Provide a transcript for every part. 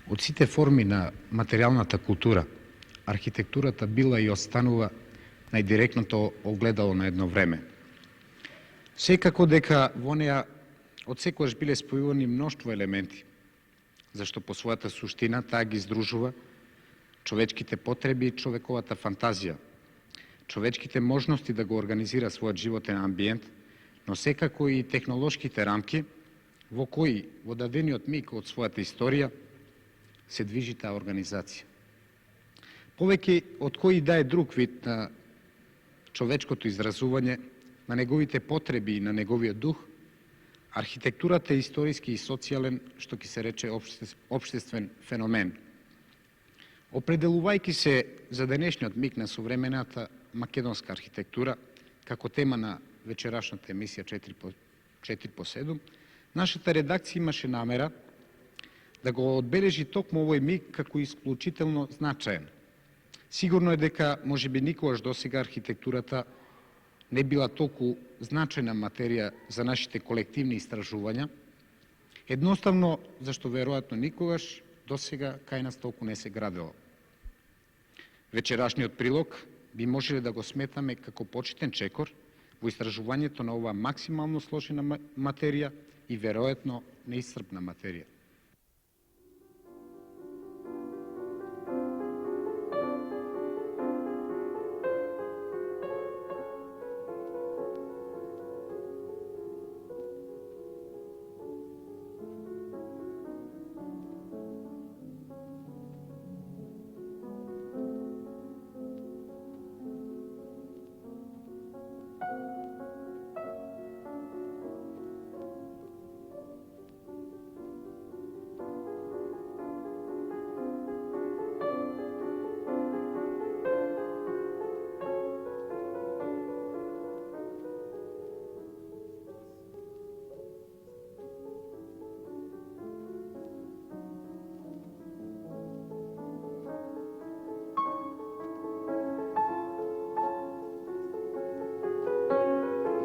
Од сите форми на материјалната култура, архитектурата била и останува најдиректното огледало на едно време. Секако дека во неа од секогаш биле спојувани мноштво елементи, зашто по својата суштина таа ги издружува човечките потреби и човековата фантазија, човечките можности да го организира својот животен амбиент, но секако и технолошките рамки во кои во дадениот миг од својата историја се движи таа организација. Повеќе од кој да е друг вид на човечкото изразување, на неговите потреби и на неговиот дух, архитектурата е историски и социјален, што ќе се рече општествен феномен. Определувајќи се за денешниот миг на современата македонска архитектура, како тема на вечерашната емисија 4x7, нашата редакција имаше намера да го одбележи токму овој миг како исклучително значаен. Сигурно е дека можеби никогаш досега архитектурата не била толку значајна материја за нашите колективни истражувања, едноставно зашто веројатно никогаш досега кај нас толку не се градело. Вечерашниот прилог би можеле да го сметаме како почетен чекор во истражувањето на оваа максимално сложена материја и веројатно неисцрпна материја.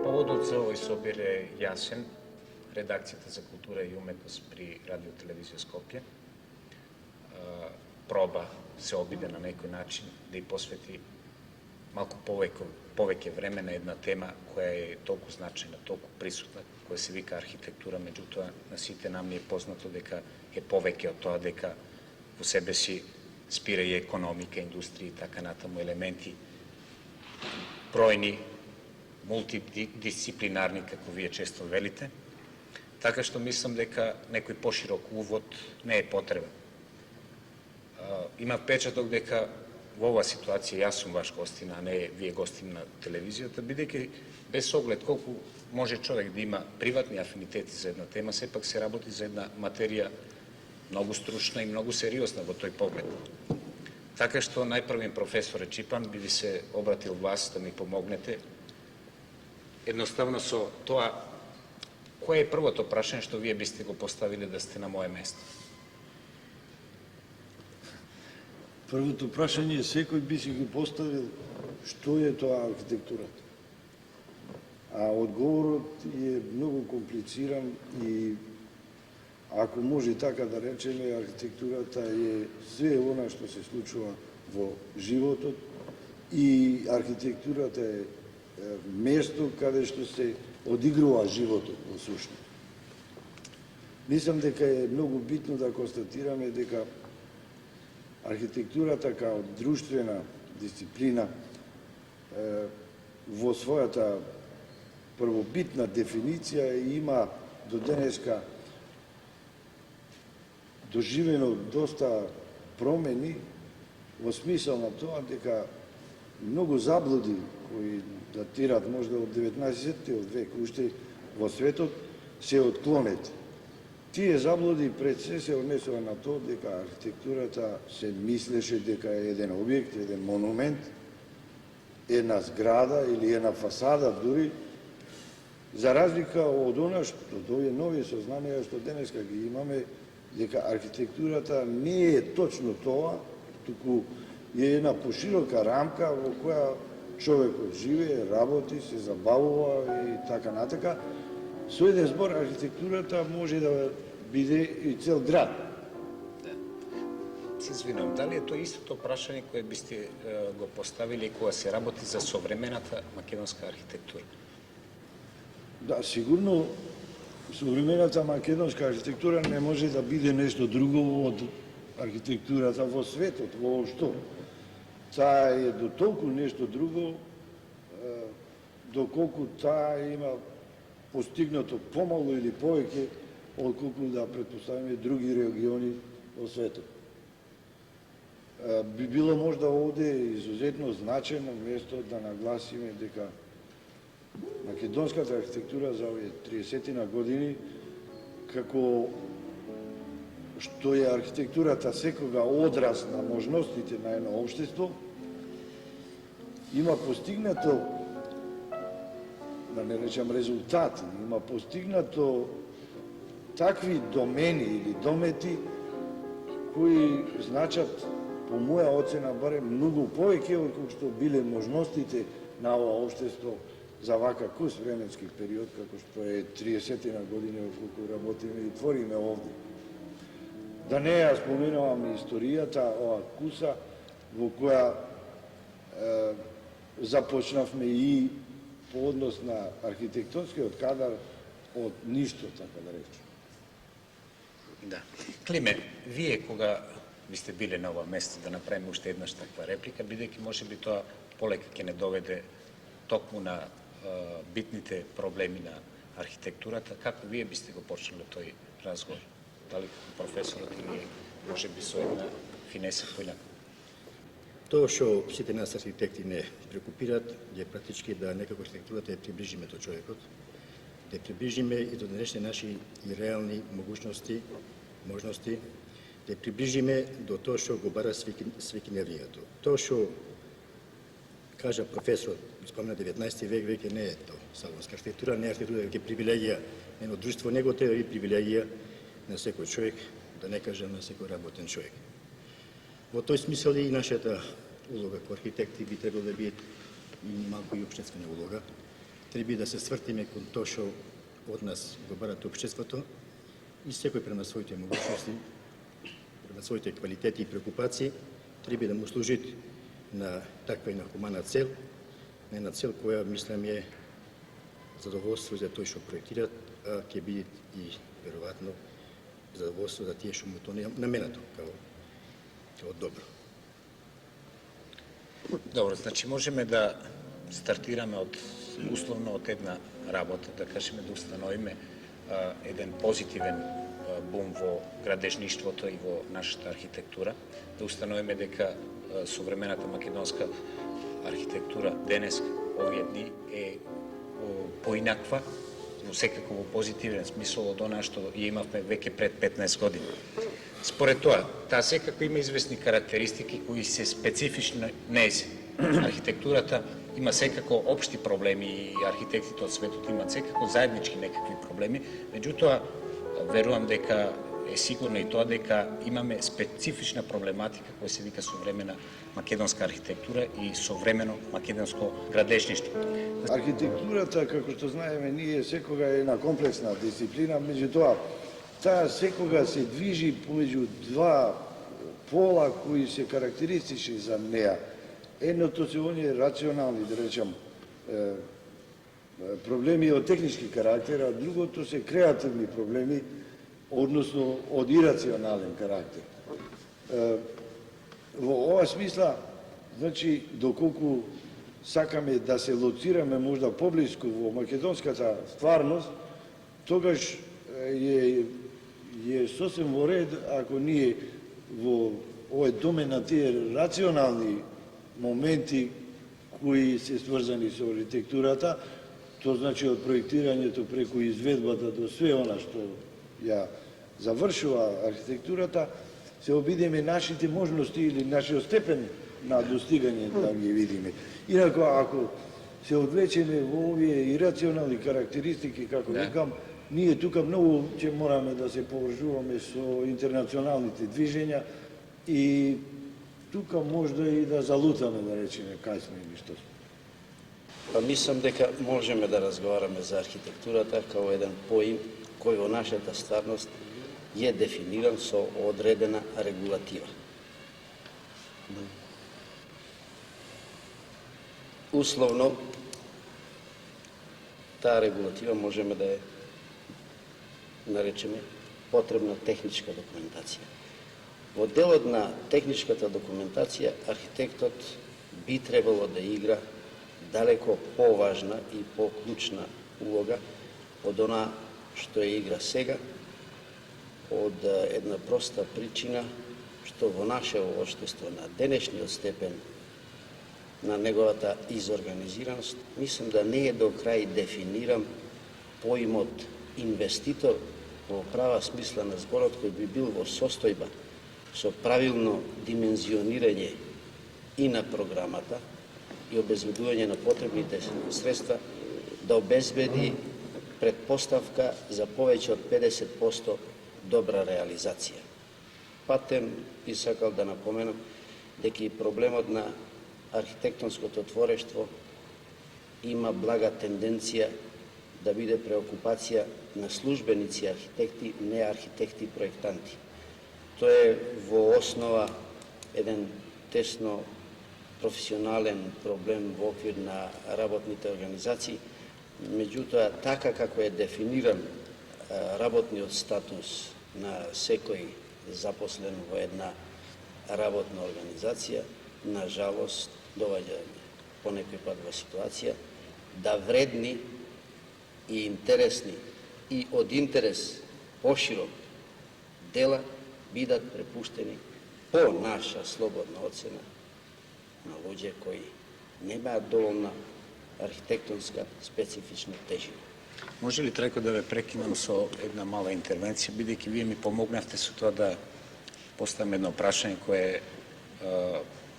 Поводот за овој собир е јасен. Редакцијата за култура и уметност при Радио Телевизија Скопје проба се обиде на некој начин да и посвети малку повеќе време на една тема која е толку значајна, толку присутна, која се вика архитектура, меѓутоа на сите нам ни е познато дека е повеќе од тоа, дека во себе си спира и економика, индустрија и така натаму елементи бројни, мултидисциплинарни, како вие често велите, така што мислам дека некој поширок увод не е потребен. Има впечаток дека во оваа ситуација јас сум ваш гостин, а не вие гостин на телевизијата, бидејќи без оглед колку може човек да има приватни афинитети за една тема, сепак се работи за една материја многу стручна и многу сериозна во тој поглед. Така што најпрвен професоре Чипан би ви се обратил вас да ми помогнете едноставно со тоа, кое е првото прашање што вие бисте го поставиле да сте на моје место? Првото прашање секој би си го поставил што е тоа архитектурата. А одговорот е многу комплициран и ако може така да речеме, архитектурата е све она што се случува во животот и архитектурата е место каде што се одигрува животот во сушност. Мислам дека е многу битно да констатираме дека архитектурата као друштвена дисциплина во својата првобитна дефиниција има до денеска доживено доста промени во смисол на тоа дека многу заблуди кои датираат можда од 19. век уште во светот се отклонети. Тие заблуди пред се се однесува на тоа дека архитектурата се мислеше дека е еден објект, еден монумент, една зграда или една фасада дури, за разлика од она што овие нови сознанија што денеска ги имаме, дека архитектурата не е точно тоа, туку е една поширока рамка во која човекот живее, работи, се забавува и така натака. Со еден збор, архитектурата може да биде и цел град. се извинувам, дали е тоа истото прашање кое бисте го поставили кога се работи за современата македонска архитектура? Да, сигурно современата македонска архитектура не може да биде нешто друго од архитектурата во светот, воопшто. Таа е до толку нешто друго, доколку таа има постигнато помало или повеќе, отколку да претпоставиме други региони во светот. Би било можда овде изузетно значено место да нагласиме дека македонската архитектура за овие 30 години, како што е архитектурата секога одраз на можностите на едно општество, има постигнато, да не речам резултати, има постигнато такви домени или домети кои значат, по моја оцена, барем многу повеќе отколку што биле можностите на ова општество за вака кус временски период, како што е 30 години отколку работиме и твориме овде. Да не ја споменувам историјата, ова куса во која започнавме и по однос на архитектонскиот кадар од ништо, така да речем. Да. Климе, вие кога ви сте биле на ова место да направиме уште еднаш таква реплика, бидејќи може би тоа полека ќе не доведе токму на битните проблеми на архитектурата, како вие бисте го почнали тој разговор? Дали професорот или може би со една финеса поинаку? Тоа што сите нас архитекти не прекупираат е практички да некако архитектурата ја приближиме до човекот, да ја приближиме и до денешни наши и реални можности, да ја приближиме до тоа што го бара свекиневијато. Тоа што кажа професорот, спомна 19 век, веќе не е тоа салонска архитектура, не е архитектура, веќе привилегија на едно друштво, него тоа е привилегија на секој човек, да не кажам на секој работен човек. Во тој смисол и нашата улога како архитекти би требало да биде и малку и општествена улога. Треба да се свртиме кон тоа што од нас го барат општеството и секој према своите можности, према своите квалитети и преокупации, треба да му служи на таква и на хумана цел, на една цел која, мислам, е задоволство за тој што проектира, а ќе биде и, веројатно, задоволство за тие што му тоа наменато како добро. Добро, значи можеме да стартираме условно од една работа, да кажеме да установиме еден позитивен бум во градежништвото и во нашата архитектура, да установиме дека современата македонска архитектура денес, овие дни, е поинаква, но секако во позитивен смисол од она што ја имавме веќе пред 15 години. Според тоа, таа секако има известни карактеристики кои се специфични нејзи. Архитектурата има секако општи проблеми и архитектите од светот имаат секако заеднички некакви проблеми, меѓутоа верувам дека е сигурно и тоа дека имаме специфична проблематика која се вика современа македонска архитектура и современо македонско градежништво. Архитектурата, како што знаеме, ние секога е една комплексна дисциплина, меѓутоа таа секога се движи помеѓу два пола кои се карактеристични за неа. Едното се оние рационални, да речам, проблеми од технички карактер, а другото се креативни проблеми, односно од ирационален карактер. Во ова смисла, значи, доколку сакаме да се лоцираме можда поблиску во македонската стварност, тогаш е сосем во ред ако ние во овој домен на тие рационални моменти кои се сврзани со архитектурата, тоа значи од проектирањето преку изведбата до све она што ја завршува архитектурата, се обидеме нашите можности или нашиот степен на достигање да ги видиме. Инако, ако се одвлечеме во овие ирационални карактеристики, како викам, ние тука многу ќе мораме да се поврзуваме со интернационалните движења и тука можда и да залутаме, да речеме, кај сме или што сме. Па мислам дека можеме да разговараме за архитектурата како еден поим кој во нашата стварност е дефиниран со одредена регулатива. Условно, таа регулатива можеме да ја наречеме потребна техничка документација. Во делот на техничката документација, архитектот би требало да игра далеко поважна и поклучна улога од она што ја игра сега, од една проста причина што во нашето општество на денешниот степен на неговата изорганизираност, мислам да не е до крај дефиниран поимот инвеститор во права смисла на зборот, кој би бил во состојба со правилно димензионирање и на програмата и обезбедување на потребните средства да обезбеди предпоставка за повеќе од 50% добра реализација. Патем би сакал да напоменам дека и проблемот на архитектонското творештво има блага тенденција да биде преокупација на службеници архитекти, не архитекти проектанти. Тоа е во основа еден тесно професионален проблем во оквир на работните организации. Меѓутоа, така како е дефиниран работниот статус на секој запослен во една работна организација, на жалост, доваѓа понекој пат во ситуација да вредни и интересни и од интерес поширок дела бидат препуштени по наша слободна оцена на луѓе кои немаат доволна архитектонска специфична тежина. Може ли Трајко да ве прекинам со една мала интервенција, бидејќи вие ми помогнавте со тоа да поставам едно прашање кое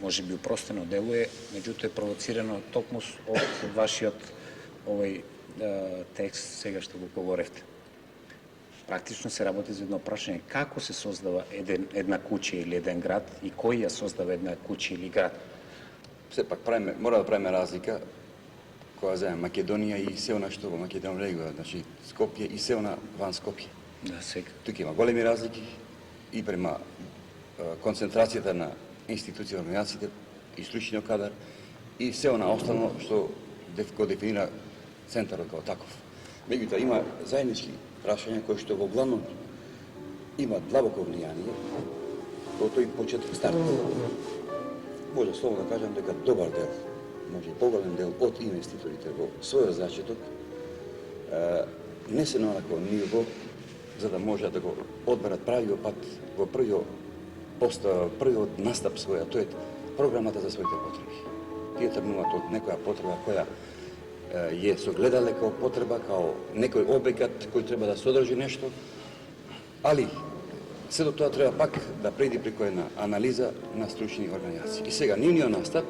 може би упростено делуе, меѓутоа е провоцирано токму од вашиот овој текст сега што го говоревте. Практично се работи за едно прашање како се создава една куќа или еден град и кој ја создава една куќа или град. Сепак мора да правиме разлика која земе Македонија и се она што во Македонија регува, значи Скопје и се она ван Скопје. Да, сега. Тука има големи разлики и према концентрацијата на институции, организациите и стручниот кадар и се она останало што го дефинира центарот како таков. Меѓутоа има заеднички прашања кои што во главно има длабоко влијание во тој почеток старт. Може словно да кажам дека добар дел, може и поголем дел од инвеститорите во својот зачеток не се на онакво ниво за да може да го одберат правиот пат во првиот настап своја, тоа е програмата за своите потреби. Тие тргнуваат од некоја потреба која е согледале како потреба, као некој обекат кој треба да содржи нешто, али се до тоа треба пак да преди преку една анализа на стручни организации. И сега нивниот настап,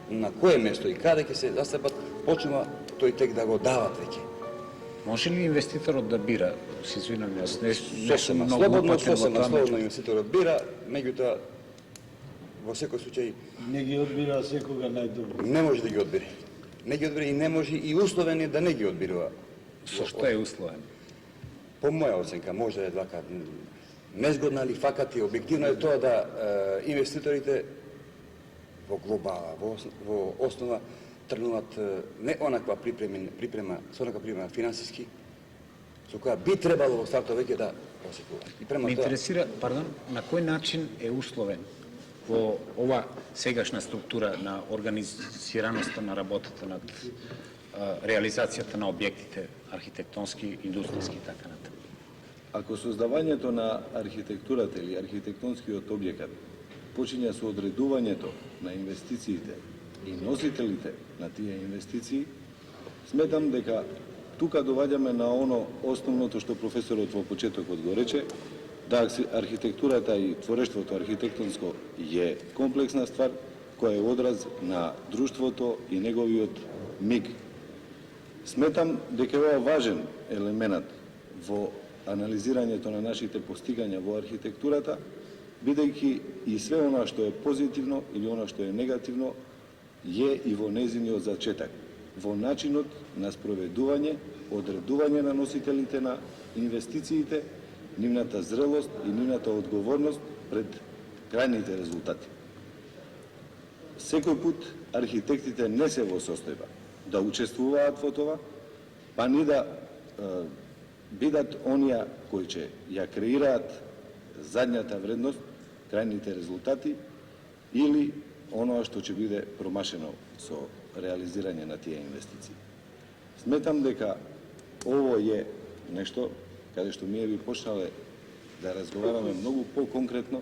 на кое место и каде ќе се застапат, почнува тој тек да го дават веќе. Може ли инвеститорот да бира? Се извинам, јас не сум Сосема многу слободно, упатен во сосема тоа. слободно инвеститорот бира, меѓутоа во секој случај Не ги одбира секога најдобро. не може да ги одбери. Не ги одбери и не може и условен е да не ги одбирува. Со што е условен? По моја оценка може да е вака незгодна, али факат и објективно е тоа да инвеститорите во глобала, во основа тргнуваат не онаква припрема, со онаква припрема финансиски, со која би требало во стартот веќе да осекуваат. И према Ме тоа, интересира, на кој начин е условен во ова сегашна структура на организираноста на работата над реализацијата на објектите архитектонски, индустријски и така натаму. Ако создавањето на архитектурата или архитектонскиот објекат почиња со одредувањето на инвестициите и носителите на тие инвестиции, сметам дека тука доваѓаме на оно основното што професорот во почетокот го рече, да архитектурата и творештвото архитектонско е комплексна ствар која е одраз на друштвото и неговиот миг. Сметам дека е важен елемент во анализирањето на нашите постигања во архитектурата, бидејќи и све она што е позитивно или она што е негативно е и во незиниот зачеток, во начинот на спроведување, одредување на носителите на инвестициите, нивната зрелост и нивната одговорност пред крајните резултати. секој пат архитектите не се во состојба да учествуваат во това, па ни да бидат оние кои ќе ја креираат задњата вредност, крајните резултати, или оноа што ќе биде промашено со реализирање на тие инвестиции. Сметам дека ово е нешто каде што ние би почнале да разговараме многу по-конкретно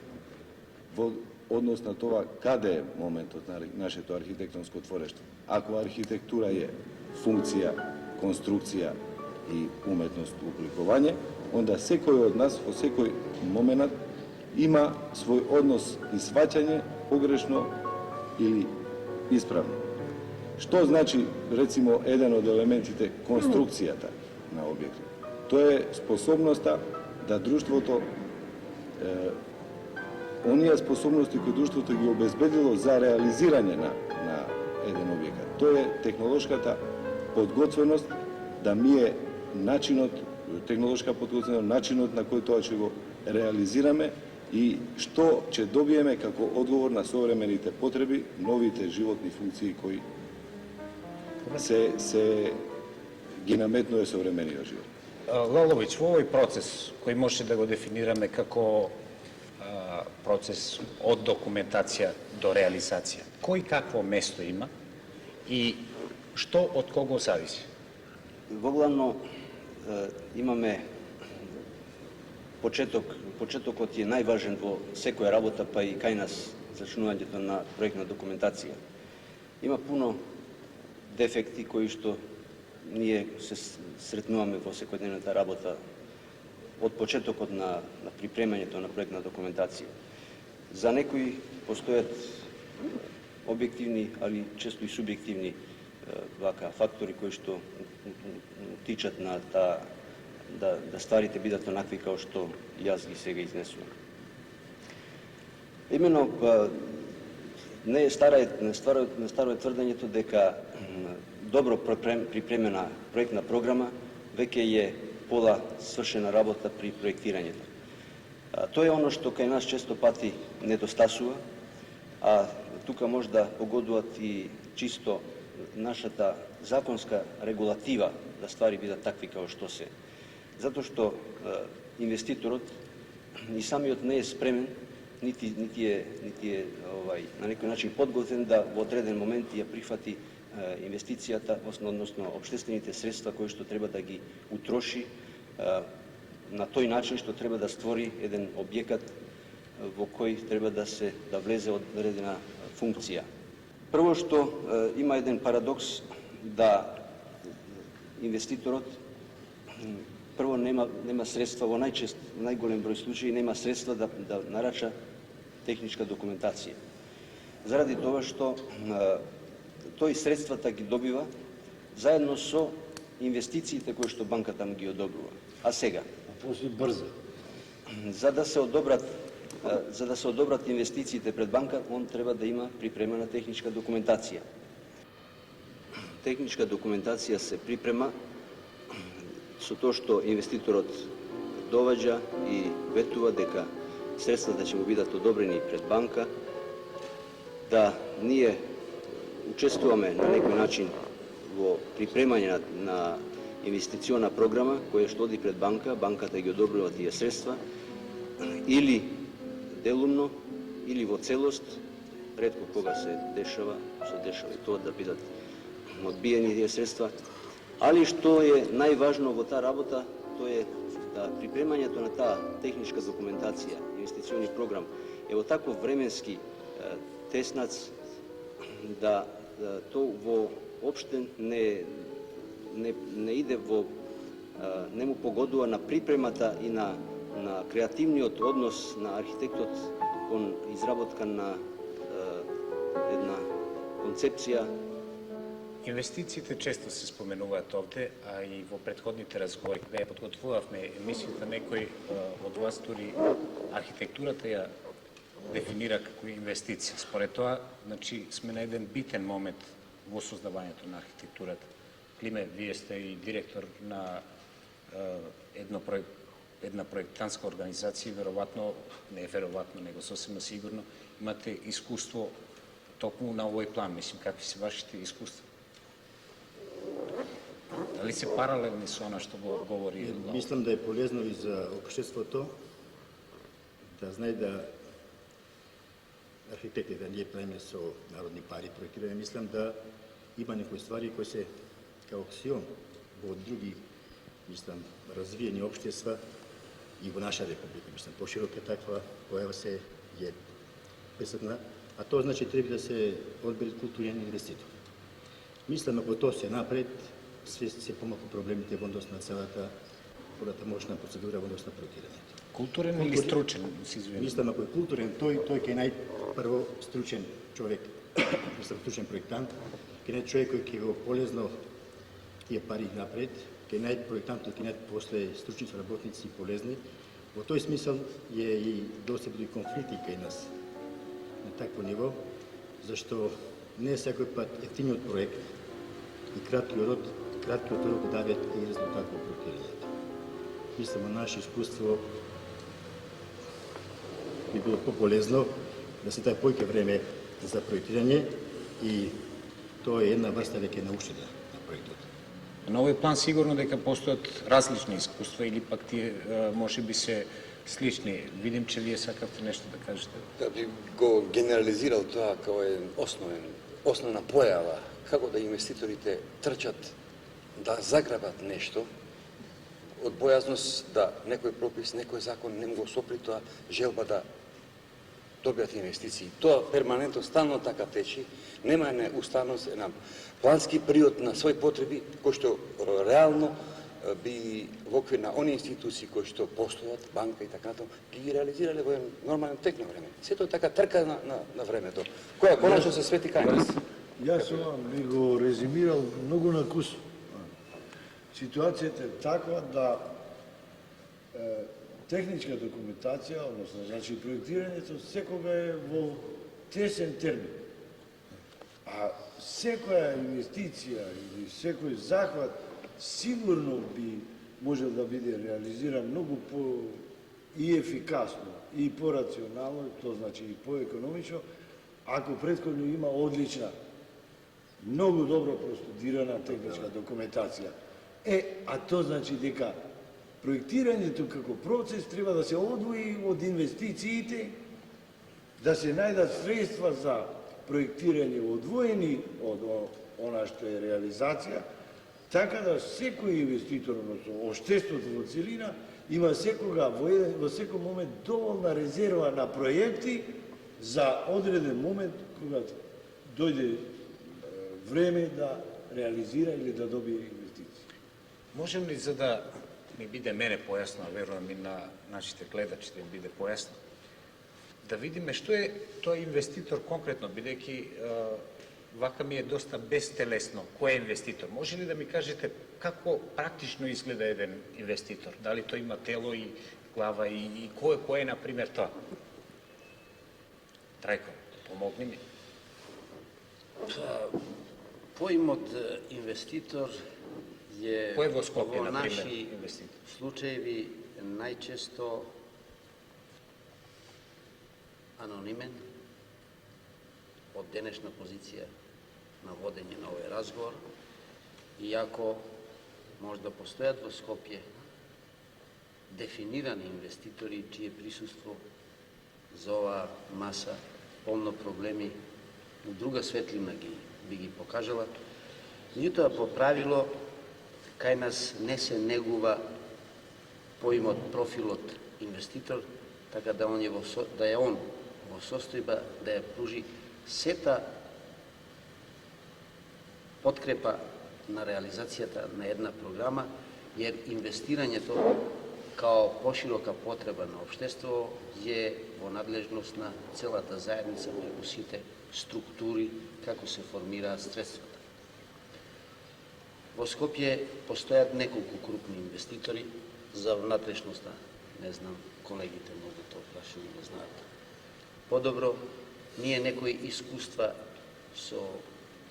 во однос на тоа каде е моментот на нашето архитектонско творештво. Ако архитектура е функција, конструкција и уметност обликување, онда секој од нас во секој момент има свој однос и сваќање погрешно или исправно. Што значи, рецимо, еден од елементите конструкцијата на објектот? Тоа е способноста да друштвото оние способности кои друштвото ги обезбедило за реализирање на еден објект. Тоа е технолошката подготвеност, да ми е начинот, технолошка подготвеност, начинот на кој тоа ќе го реализираме и што ќе добиеме како одговор на современите потреби, новите животни функции кои се ги наметнува современиот живот. Лаловиќ, во овој процес кој може да го дефинираме како процес од документација до реализација, кој какво место има и што од кого зависи? Воглавно имаме почетокот е најважен во секоја работа, па и кај нас зачнувањето на проектна документација. Има пуно дефекти кои што ние се сретнуваме во секојдневната работа од почетокот на припремањето на проектна документација. За некои постојат објективни, али често и субјективни фактори кои што утичат на да стварите бидат онакви како што јас ги сега изнесувам. Имено не старо е тврдењето дека добро припремена проектна програма веќе е пола свршена работа при проектирањето. Тоа е оно што кај нас често пати недостасува, а тука може да погодуват и чисто нашата законска регулатива да ствари бидат такви како што се. Затоа што инвеститорот и самиот не е спремен, нити е на некој начин подготвен да во одреден момент ја прифати инвестицијата, односно општествените средства кои што треба да ги утроши на тој начин што треба да створи еден објекат во кој треба да влезе одредена функција. Прво што има еден парадокс да инвеститорот прво нема средства, во најголем број случаи нема средства да нарача техничка документација. Заради тоа што тој средствата ги добива заедно со инвестициите кои што банката му ги одобрува. А сега, брзо. За да се одобрат инвестициите пред банка, он треба да има припремена техничка документација. Техничка документација се припрема со тоа што инвеститорот доваѓа и ветува дека средствата ќе му бидат одобрени пред банка, да ние учествуваме на некој начин во припремање на инвестициона програма која што оди пред банка, банката ги одобрува тие средства, или делумно, или во целост, ретко кога се дешава и тоа да бидат одбиени тие средства, али што е најважно во таа работа, тоа е да припремањето на таа техничка документација, инвестициони програм, е во таков временски теснац да тоа воопште не иде не му погодува на припремата и на креативниот однос на архитектот кон изработка на една концепција. Инвестициите често се споменуваат овде, а и во претходните разговори, кога ја подготвувавме емисијата, некој од вас дури архитектурата ја дефинира како инвестиција. Според тоа, значи, сме на еден битен момент во создавањето на архитектурата. Климе, вие сте и директор на една проектантска организација, веројатно, не веројатно, него сосема сигурно, имате искуство токму на овој план, мислим, какви се вашите искуства? Дали се паралелни со она што го говори? Мислам да е полезно и за општеството да знае да архитекти да ние правиме со народни пари проектирање. Мислам да има некои ствари кои се као аксиом во други, мислам, развиени општества и во наша република. Мислам, поширока таква појава се е присутна, а тоа значи треба да се одбере културен инвеститор. Мислам, ако тоа се напред, се помалку проблемите во однос на целата понатамошна процедура во однос на проектирањето. Културен или стручен, се извинувам? Мислам, ако е културен, тој ќе најпрво стручен човек, мислам, стручен проектант, ќе најде човек кој ќе го полезно тие пари напред, ќе најде проектантот, ќе најде после стручни работници полезни. Во тој смисол е и доста и конфликти кај нас на такво ниво, зашто не секој пат ефтиниот проект и краткиот рок дават и резултат во проектирањето. Мислам, на наше искуство би било по-полезно да се даде повеќе време за проектирање и тоа е една врста веќе на уште на проектот. На овој план сигурно дека постојат различни искуства или пак тие може би се слични. Видим че вие сакавте нешто да кажете. Да би го генерализирал тоа како е основна појава, како да инвеститорите трчат да заграбат нешто, од бојазност да некој пропис, некој закон не го сопри тоа желба да добијат инвестиции. Тоа перманентно, стално така течи, нема една уставност, една плански период на своји потреби, кој што реално би во оквир на оние институции кои што постојат, банка и така натаму, ги реализирале во нормален тек на време. Сето така трка на времето, која конечно се свети кај нас. Јас ова би го резимирал многу на кус. Ситуацијата е таква да техничка документација, односно, значи, проектирањето секога е во тесен термин. А секоја инвестиција или секој захват сигурно би можел да биде реализиран многу по и ефикасно, и порационално, тоа значи и поекономично, ако претходно има одлична, многу добро простудирана техничка документација. А тоа значи дека проектирањето како процес треба да се одвои од инвестициите, да се најдат средства за проектирање одвоени од она што е реализација, така да секој инвеститор, односно општеството во целина, има секога во секој момент доволна резерва на проекти за одреден момент кога дојде време да реализира или да добие инвестиции. Можем ли, за да ми биде мене појасно, а верувам и на нашите гледачи да им биде појасно, да видиме што е тој инвеститор конкретно, бидејќи вака ми е доста безтелесно кој е инвеститор. Може ли да ми кажете како практично изгледа еден инвеститор? Дали тој има тело и глава и кој е, например, тоа? Трајко, помогни ми. Поимот инвеститор е Кој во Скопје, во например, наши инвеститор? случаеви најчесто анонимен, од денешна позиција на водење на овој разговор, иако може да постојат во Скопје дефинирани инвеститори чие присуство за оваа маса полно проблеми у друга светлина би ги покажала. Меѓутоа, по правило, кај нас не се негува поимот профилот инвеститор, така да он во состојба да ја пружи сета подкрепа на реализацијата на една програма, jer инвестирањето као поширока потреба на општество е во надлежност на целата заедница преку сите структури како се формираат средствата. Во Скопје постојат неколку крупни инвеститори, за внатрешноста не знам, колегите многу тоа прашани не знаат. Подобро, ние некои искуства со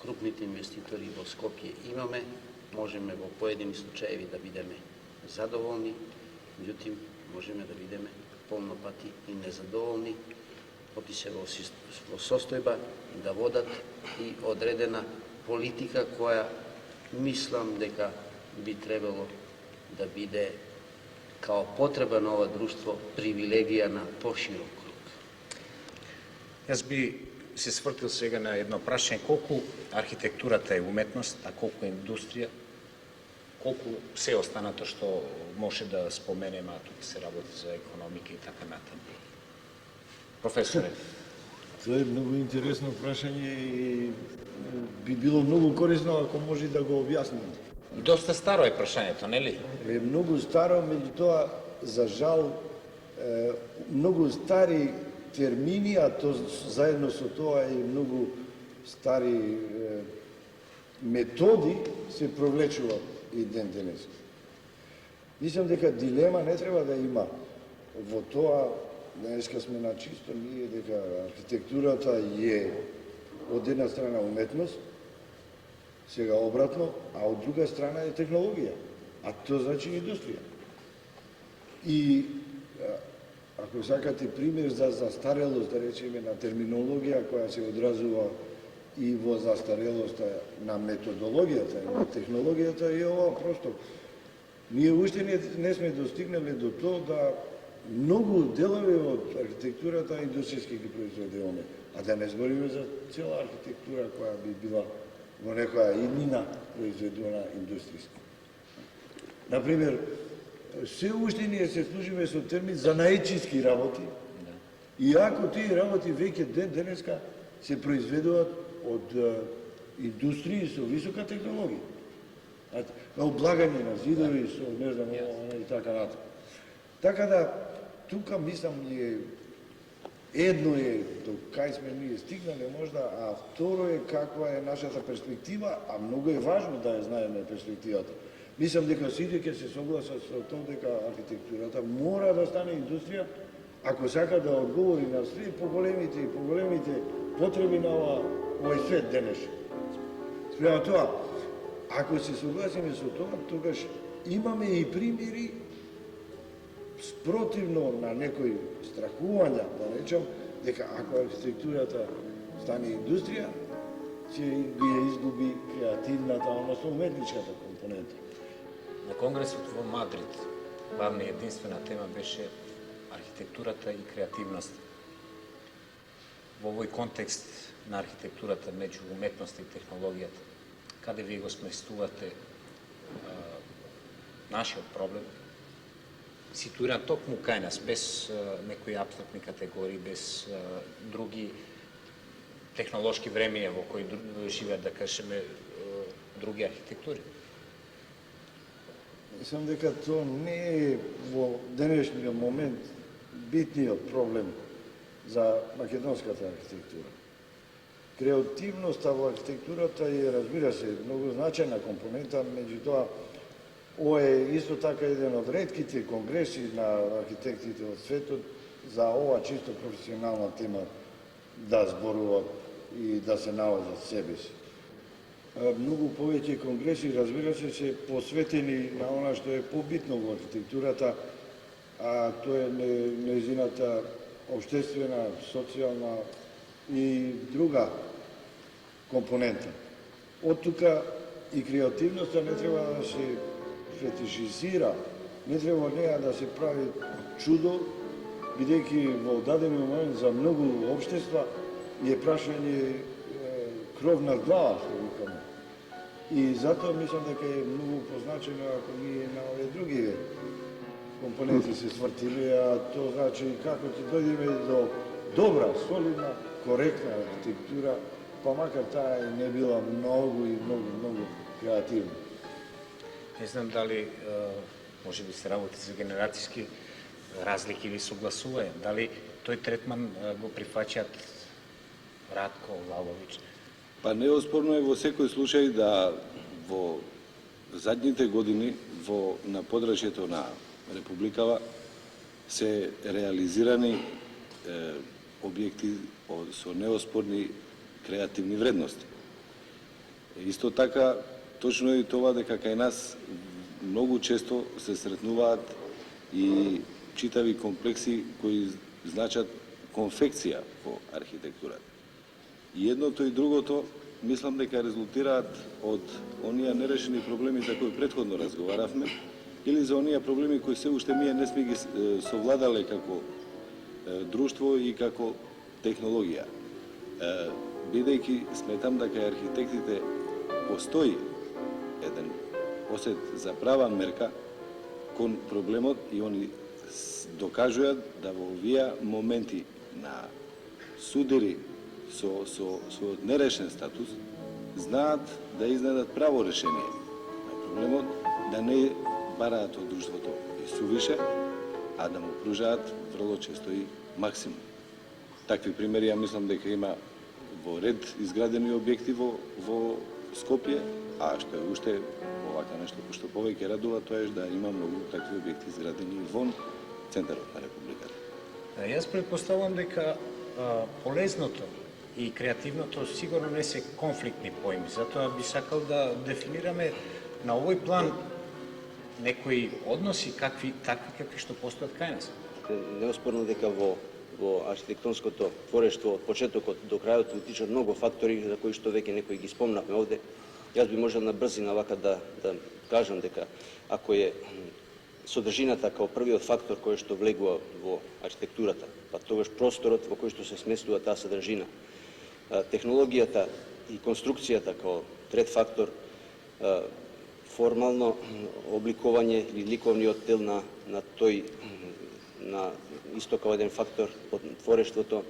крупните инвеститори во Скопје имаме, можеме во поедини случаеви да бидеме задоволни, меѓутоа можеме да бидеме полно пати и незадоволни од би се во состојба да водат и одредена политика која мислам дека би требало да биде као потреба на ова друштво привилегија на поширок круг. Јас би се свртил сега на едно прашање, колку архитектурата е уметност, а колку е индустрија, колку се останато што може да споменеме, а тука се работи за економика и така натаму. Професоре. Тоа е многу интересно прашање и би било многу корисно ако може да го објасниме. И доста старо е прашањето, нели? Е многу старо, меѓутоа, за жал, многу стари термини, а то заедно со тоа и многу стари методи се провлечуваат и ден денес. Мислам дека дилема не треба да има во тоа. Денеска сме на чисто ние дека архитектурата е од една страна уметност, сега обратно, а од друга страна е технологија, а тоа значи индустрија. И ако сакате пример за застарелост, да речеме, на терминологија која се одразува и во застарелоста на методологијата и на технологијата, и ова просто. Ние уште не сме достигнале до тоа да многу делови од архитектурата индустријски ги произведуваме, а да не збориме за цела архитектура која би била во некоја иднина произведувана индустријски. Например, се уште ние се служиме со термин за наечиски работи, иако тие работи веќе ден денеска се произведуваат од индустрии со висока технологија. Облагање на зидови со, не знам, и така натаму. Така да, тука мислам едно е до кај сме ние стигнале можда, а второ е каква е нашата перспектива, а многу е важно да ја знаеме перспективата. Мислам дека сите ќе се согласат со тоа дека архитектурата мора да стане индустрија, ако сака да одговори на све поголемите потреби на овој свет денес. Спрема тоа, ако се согласиме со тоа, тогаш имаме и примери спротивно на некои страхувања, да речем, дека ако архитектурата стане индустрија, ќе ги изгуби креативната, односно уметничката компонента. На конгресот во Мадрид главна и единствена тема беше архитектурата и креативност. Во овој контекст на архитектурата меѓу уметноста и технологијата, каде вие го сместувате нашиот проблем, ситуиран токму кај нас, без некои апстрактни категории, без други технолошки времења во кои живеат, да кажеме, други архитектури. Мислам дека тоа не е во денешниот момент битниот проблем за македонската архитектура. Креативноста во архитектурата е, разбира се, многу значајна компонента, меѓутоа, ова е исто така еден од ретките конгреси на архитектите од светот за ова чисто професионална тема да зборуваат и да се наоѓаат себе си. Многу повеќе конгреси, разбира се посветени на она што е побитно во архитектурата, а тоа е нејзината општествена, социјална и друга компонента. Од тука и креативноста не треба да се фетишизира, не треба неа да се прави чудо, бидејќи во даден момент за многу општества е прашање кров над глава, што викаме. И затоа мислам дека е многу позначено ако ние на овие други компоненти се свртиме, а тоа значи како ќе дојдеме до добра, солидна, коректна архитектура, па макар таа и не била многу креативна. Не знам дали може би се работи за генерацијски разлики или согласување. Дали тој третман го прифаќаат Радко, Лалович? Па неоспорно е во секој случај да во задните години на подрачјето на Републикава се реализирани објекти со неоспорни креативни вредности. Исто така, точно е и тоа дека кај нас многу често се сретнуваат и читави комплекси кои значат конфекција во архитектурата. И едното и другото мислам дека резултираат од оние нерешени проблеми за кои претходно разговаравме, или за оние проблеми кои се уште ние не сме ги совладале како друштво и како технологија. Бидејќи сметам дека архитектите постои еден осет за права мерка кон проблемот и они докажуваат да во овие моменти на судири со својот нерешен статус знаат да изнедат право решение на проблемот, да не бараат од друштвото и сувише, а да му пружаат врло често и максимум. Такви примери ја мислам дека има во ред изградени објекти во Скопје, а што е уште овака нешто што повеќе радува, тоа е да има многу такви објекти изградени вон центарот на републиката. Јас предпоставувам дека полезното и креативното сигурно не се конфликтни поими, затоа би сакал да дефинираме на овој план некои односи такви какви што постојат кај нас. Неоспорно дека во архитектонското творештво од почетокот до крајот утичат многу фактори за кои што веќе некои ги спомнавме овде. Јас би можел на брзина вака да кажам дека ако е содржината као првиот фактор кој што влегува во архитектурата, па тогаш просторот во кој што се сместува таа содржина, технологијата и конструкцијата као трет фактор, формално обликување или ликовниот дел на тој на исто као еден фактор од творештвото,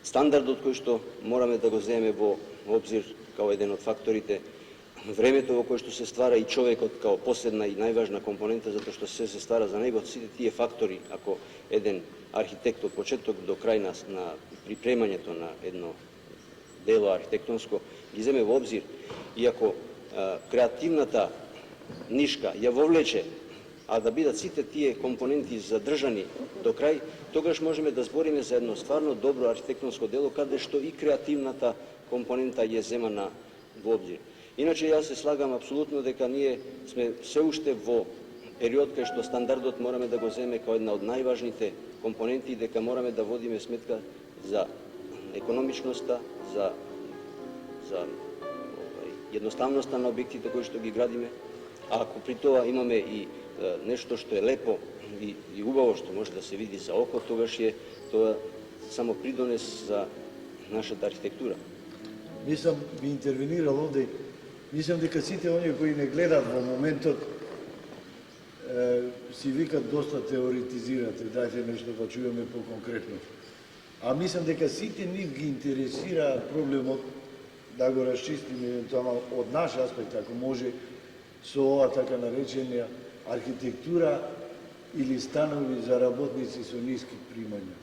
стандардот кој што мораме да го земеме во обзир као еден од факторите, времето во кое што се ствара и човекот као последна и најважна компонента, затоа што се ствара за него, сите тие фактори, ако еден архитект од почеток до крај на припремањето на едно дело архитектонско ги земе во обзир, и ако креативната нишка ја вовлече, а да бидат сите тие компоненти задржани до крај, тогаш можеме да збориме за едно стварно добро архитектонско дело, каде што и креативната компонента ја земана во обзир. Иначе јас се слагам апсолутно дека ние сме се уште во период кај што стандардот мораме да го земеме како една од најважните компоненти и дека мораме да водиме сметка за економичноста, за едноставноста на објектите кои што ги градиме, а ако при тоа имаме и нешто што е лепо и убаво што може да се види за око, тогаш е тоа само придонес за нашата архитектура. Мислам, би интервенирал овде, мислам дека сите оние кои не гледат во моментот си викат доста теоретизирате, дајте нешто да чуеме по-конкретно. А мислам дека сите нив ги интересира проблемот да го расчистиме евентуално од наш аспект, ако може, со ова така наречена архитектура или станови за работници со ниски примања.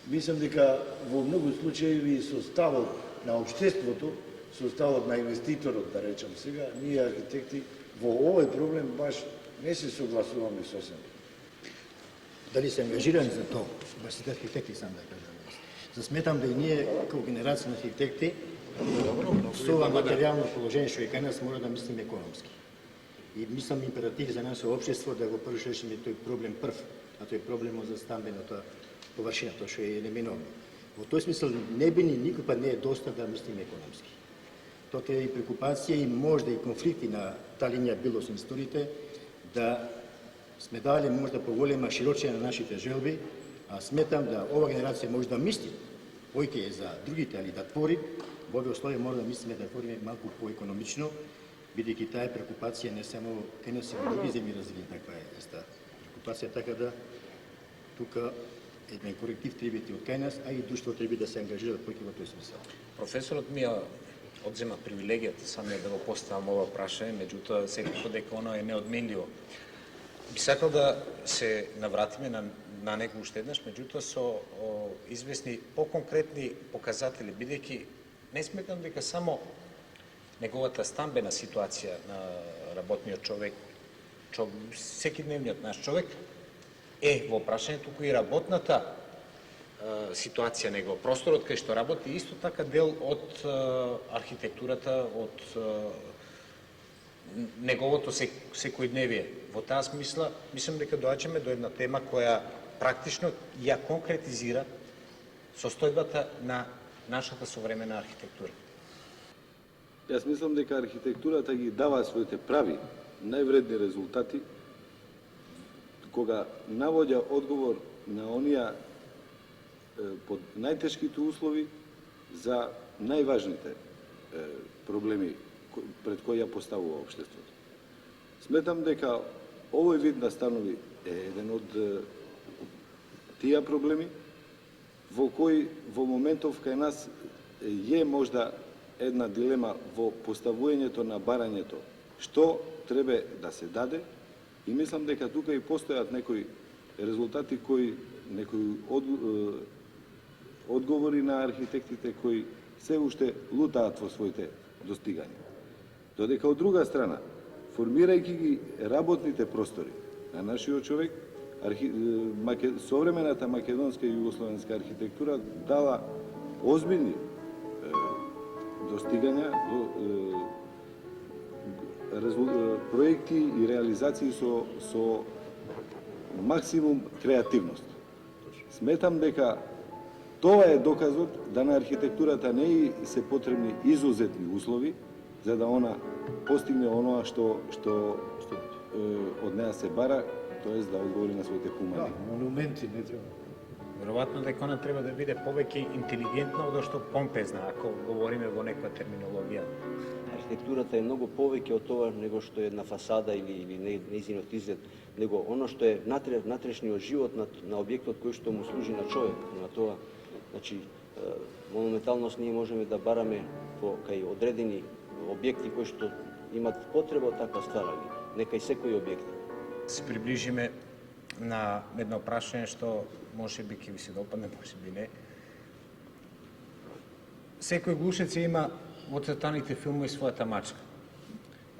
Мислам дека во многу случаи составот на општеството, составот на инвеститорот, да речам сега, ние архитекти во овој проблем баш не се согласуваме сосем. Дали се ангажирани за тоа? Баш сите архитекти сам да кажам. Засметам да и ние, како генерација на архитекти, со ова материјално положение што е кај нас, мора да мислиме економски. И мислам императив за нашето општество да го решиме тој проблем прв, а тој проблемот за стамбената површина, тоа што е неминовно. Во тој смисол не би ни никога не е доста да мислиме економски. Тоа е и прекупација и можда и конфликти на таа линија било со инвеститорите, да сме дали можда поголема широчина на нашите желби, а сметам да ова генерација може да мисли поиќе за другите, али да твори, во овие услови мора да мислиме да твориме малку поекономично, бидејќи таа прекупација не само кај нас и во други земји развили таква е иста прекупација, така да тука еден коректив треба да од кај нас, а и друштвото треба да се ангажира поиќе во тој смисол. Професорот ми ја одзема привилегијата самија да го поставам ова прашање, меѓутоа секако дека оно е неодменливо. Би сакал да се навратиме на него уште еднаш, меѓутоа со известни поконкретни показатели, бидејќи не сметам дека само неговата стамбена ситуација на работниот човек, секидневниот наш човек, е во прашањето, туку и работната ситуација него, просторот кај што работи, исто така дел од архитектурата, од неговото секојдневие. Во таа смисла, мислам дека доаѓаме до една тема која практично ја конкретизира состојбата на нашата современа архитектура. Јас мислам дека архитектурата ги дава своите прави, највредни резултати кога навоѓа одговор на онија под најтешките услови за најважните проблеми пред кои ја поставува општеството. Сметам дека овој вид настанови е еден од тие проблеми во кои во моментов кај нас е можда една дилема во поставувањето на барањето што треба да се даде и мислам дека тука и постојат некои резултати некои одговори на архитектите кои се уште лутаат во своите достигања. Додека од друга страна, формирајќи ги работните простори на нашиот човек, современата македонска и југословенска архитектура дала озбилни достигања, проекти и реализации со максимум креативност. Сметам дека тоа е доказот да на архитектурата не се потребни изузетни услови за да она постигне оноа што од неа се бара, тоест да одговори на своите хумани. Монументи не треба. Веројатно дека она треба да биде повеќе интелигентна одошто помпезна, ако говориме во некоја терминологија. Архитектурата е многу повеќе од тоа него што е на фасада или нејзинот изглед, него оно што е внатрешниот живот на објектот кој што му служи на човек, на тоа. Значи, монументалност ние можеме да бараме кај одредени објекти кои што имат потреба од таква стварање, не кај секој објект. Се приближиме на едно прашање што може би ќе ви се допадне, може би не. Секој глушец има во цртаните филмови својата мачка.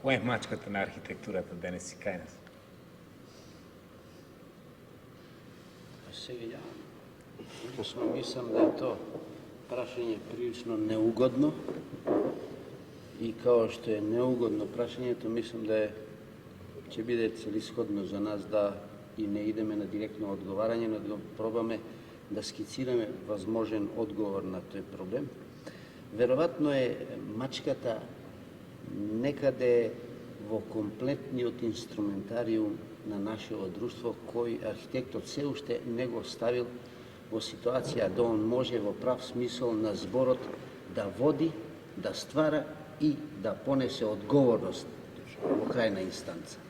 Која е мачката на архитектурата денес и кај нас? Сега лично мислам да е тоа прашање прилично неугодно и као што е неугодно прашањето, мислам да ќе биде целисходно за нас да и не идеме на директно одговарање, но да пробаме да скицираме возможен одговор на тој проблем. Веројатно е мачката некаде во комплетниот инструментариум на нашето друштво, кој архитектот се уште не го ставил во ситуација да он може во прав смисол на зборот да води, да ствара и да понесе одговорност во крајна инстанца.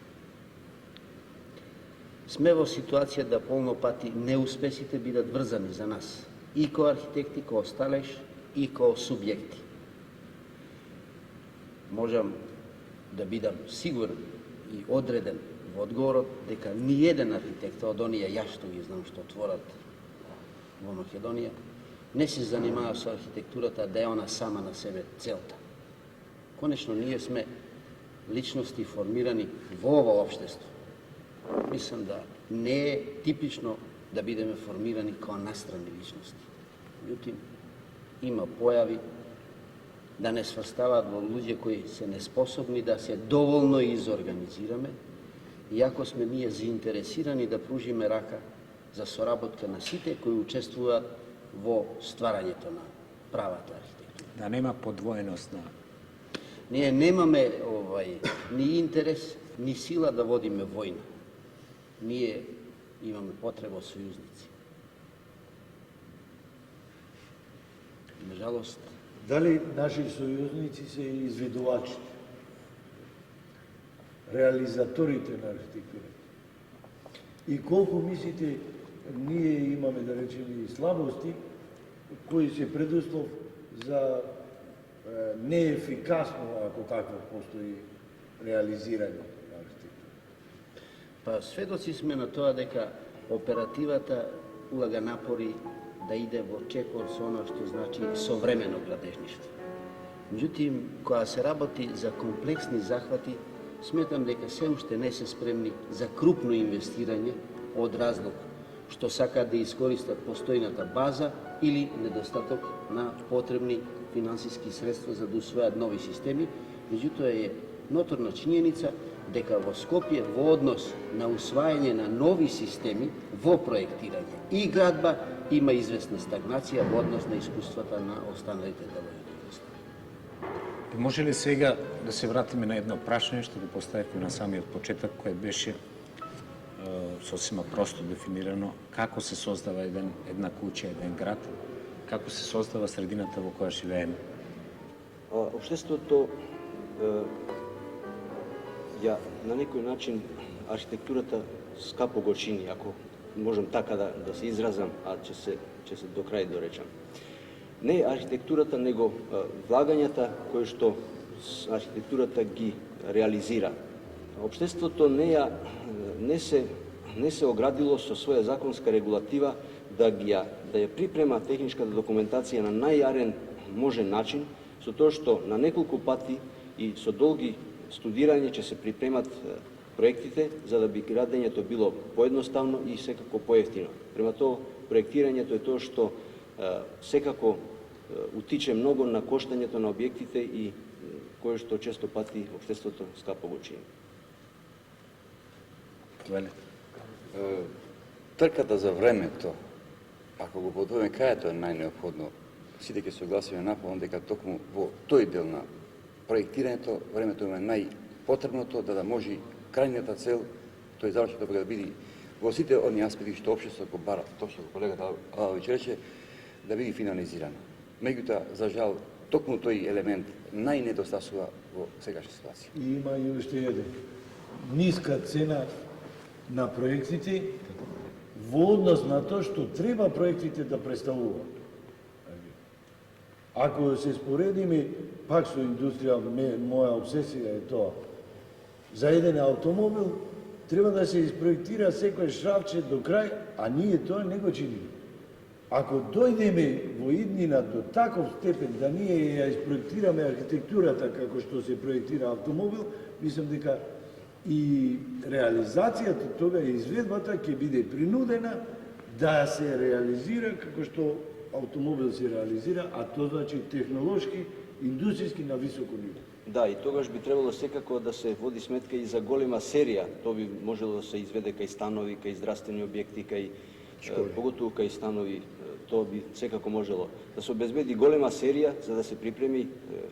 Сме во ситуација да полно пати неуспесите бидат врзани за нас, и кој архитекти, кој сталеж, и кој субјекти. Можам да бидам сигурен и одреден во одговорот дека ниеден архитект од оние ја што ги знам што творат во Македонија не се занимава со архитектурата да е она сама на себе целта. Конечно, ние сме личности формирани во ова општество. Мислам да не е типично да бидеме формирани као настрани личности. Меѓутоа, има појави да не сврставаат во луѓе кои се неспособни да се доволно изорганизираме, иако сме ние заинтересирани да пружиме рака за соработка на сите кои учествуваат во стварањето на правата архитектура. Да нема подвоеност на... Ние немаме ни интерес, ни сила да водиме војна. Ние имаме потреба од сојузници. Нажалост, Дали наши сојузници се изведувачите, реализаторите на архитектурата? И колку мислите, ние имаме, да речеме, слабости, кои се предуслов за неефикасно, ако такво постои, реализирање на архитектура? па сведоци сме на тоа дека оперативата улага напори да иде во чекор со она што значи современо градежништво. Меѓутоа, кога се работи за комплексни захвати, сметам дека се уште не се спремни за крупно инвестирање од разлог што сакаат да искористат постојната база или недостаток на потребни финансиски средства за да усвојат нови системи. Меѓутоа е ноторна чинјеница дека во Скопје во однос на усвајање на нови системи во проектирање и градба има известна стагнација во однос на искуствата на останалите делови на инвеститори. Може ли сега да се вратиме на едно прашање што го поставивме на самиот почеток, кое беше сосема просто дефинирано, како се создава една куќа, еден град, како се создава средината во која живееме? Општеството ја на некој начин архитектурата скапо го чини, ако можам така да се изразам, а ќе се до крај доречам. Не архитектурата, него влагањата кои што архитектурата ги реализира. Општеството не се оградило со своја законска регулатива да ја припрема техничката документација на најјарен можен начин, со тоа што на неколку пати и со долги студирање ќе се припремат проектите, за да би градењето било поедноставно и секако поевтино. Према тоа, проектирањето е тоа што секако утиче многу на коштањето на објектите и кое што често пати општеството скапо го чини. Трката за времето, ако го подобриме кај тоа е најнеопходно, сите ќе согласиме напълно дека токму во тој дел на проектирањето времето е најпотребното да може крајната цел, тој завршното да биде во сите оние аспекти што општеството го бара, тоа што колегата Алавич рече, да биде финализирано. Меѓутоа, за жал, токму тој елемент најнедостасува во сегашна ситуација. И има и уште еден. Ниска цена на проектите во однос на тоа што треба проектите да представуваат. Ако се споредиме пак со индустрија, моја обсесија е тоа. За еден автомобил треба да се испроектира секој шрафче до крај, а ние тоа не го чиниме. Ако дојдеме во иднина до таков степен да ние ја испроектираме архитектурата како што се проектира автомобил, мислам дека и реализацијата тога и изведбата ќе биде принудена да се реализира како што автомобил се реализира, а тоа значи технолошки, индустријски на високо ниво. Да, и тогаш би требало секако да се води сметка и за голема серија. Тоа би можело да се изведе кај станови, кај здравствени објекти, поготово кај станови. Тоа би секако можело да се обезбеди голема серија за да се припреми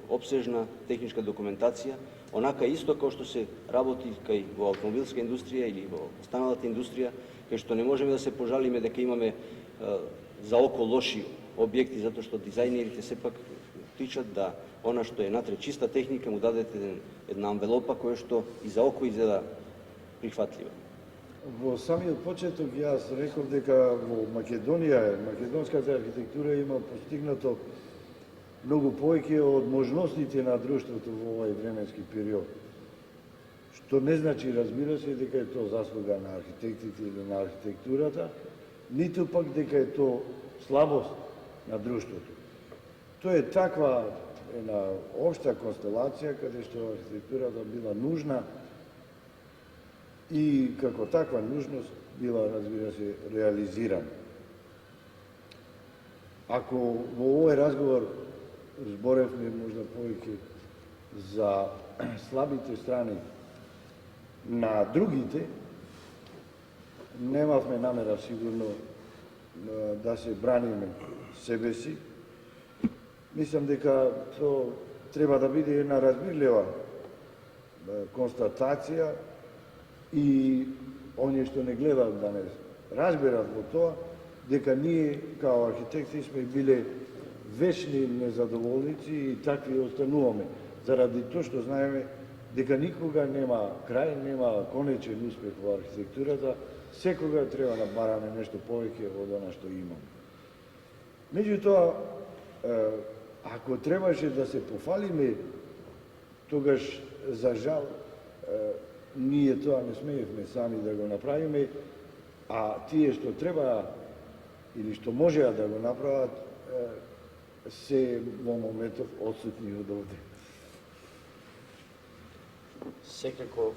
опсежна техничка документација, онака исто како што се работи кај во автомобилска индустрија или во останалата индустрија, кај што не можеме да се пожалиме дека имаме за око лоши објекти, затоа што дизајнерите сепак тичат да она што е натре чиста техника му дадете една анвелопа која што и за око изгледа прифатлива. Во самиот почеток јас реков дека во Македонија, македонската архитектура има постигнато многу повеќе од можностите на друштвото во овој временски период. Што не значи, разбира се, дека е тоа заслуга на архитектите или на архитектурата, ниту пак дека е тоа слабост на друштвото. Тоа е таква една општа констелација каде што архитектурата била нужна и како таква нужност била, разбира се, реализирана. Ако во овој разговор зборевме можда повеќе за слабите страни на другите, немавме намера сигурно да се браниме себе си. Мислам дека тоа треба да биде една разбирлива констатација и оние што не гледаат да не разберат во тоа, дека ние као архитекти сме биле вечни незадоволници и такви остануваме, заради тоа што знаеме дека никога нема крај, нема конечен успех во архитектурата, секога треба да бараме нешто повеќе од она што имаме. Меѓутоа, ако требаше да се пофалиме, тогаш, за жал, ние тоа не смеевме сами да го направиме, а тие што треба или што можеа да го направат, се во моментов отсутни од овде. Секако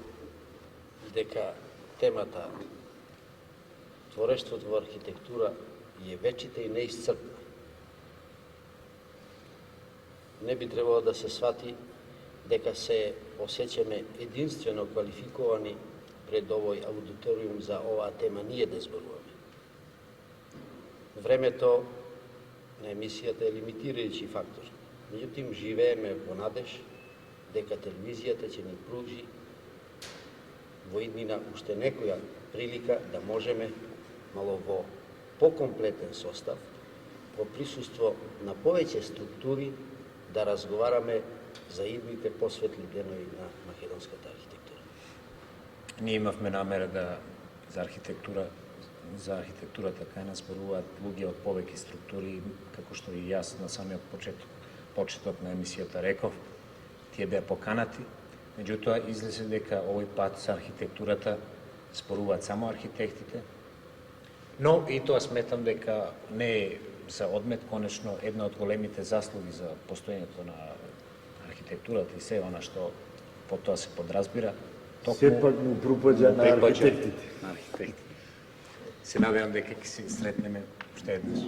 дека темата творештвото во архитектура е вечита и неисцрпна. Не би требало да се свати дека се осеќаме единствено квалификовани пред овој аудиториум за оваа тема ние да зборуваме. Времето на емисијата е лимитирајќи фактор. Меѓутоа, живееме во надеж дека телевизијата ќе ни пруži во иднина уште некоја прилика да можеме мало во покомплетен состав, во присуство на повеќе структури, да разговараме за идните посветли денови на македонската архитектура. Ние имавме намера да за архитектурата кај нас зборуваат луѓе од повеќе структури, како што и јас на самиот почеток на емисијата реков, тие беа поканати, меѓутоа излезе дека овој пат за архитектурата зборуваат само архитектите, но и тоа сметам дека не е за одмет, конечно, една од големите заслуги за постоењето на архитектурата и се она што по тоа се подразбира, Сепак му припаѓа на архитектите. Се надевам дека ќе се сретнеме уште еднаш.